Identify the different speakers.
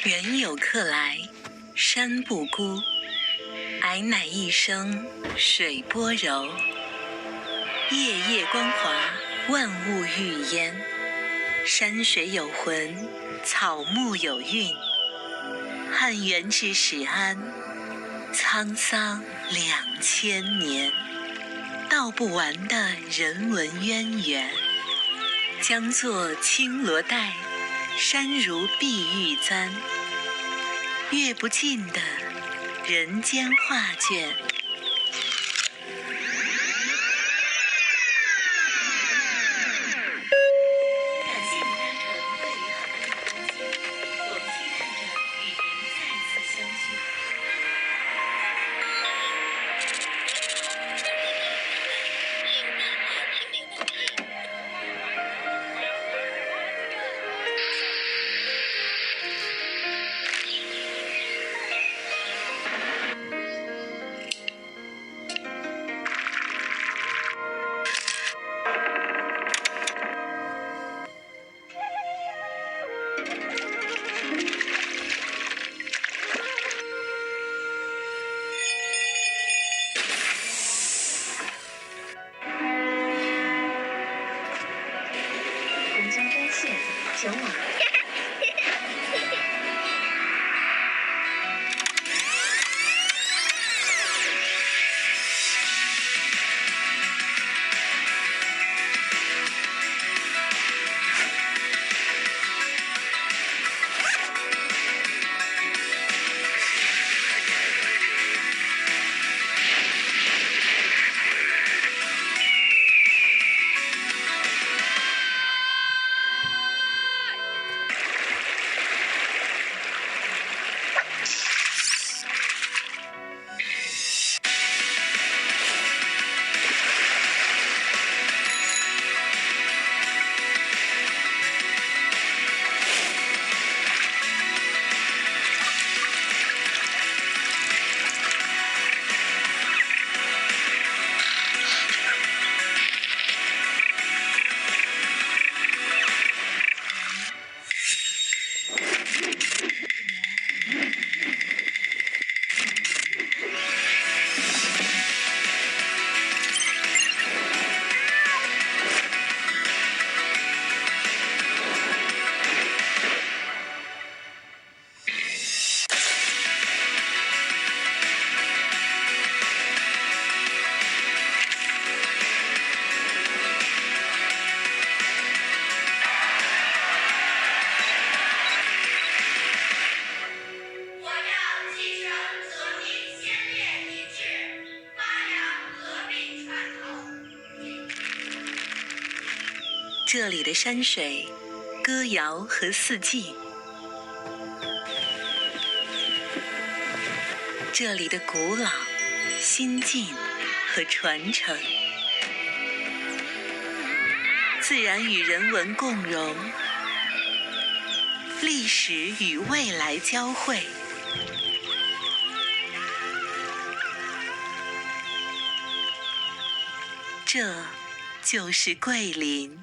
Speaker 1: 人有客来，山不孤。矮乃一声水波柔。夜夜光华，万物欲焉。山水有魂，草木有韵。汉元之始安，沧桑2000年。道不完的人文渊源。江作青罗带，山如碧玉簪。阅不尽的人间画卷。感谢您搭乘位于航空公司，我们期待着与您再次相聚。公交专线前往。这里的山水、歌谣和四季，这里的古老、新进和传承，自然与人文共融，历史与未来交汇。这就是桂林。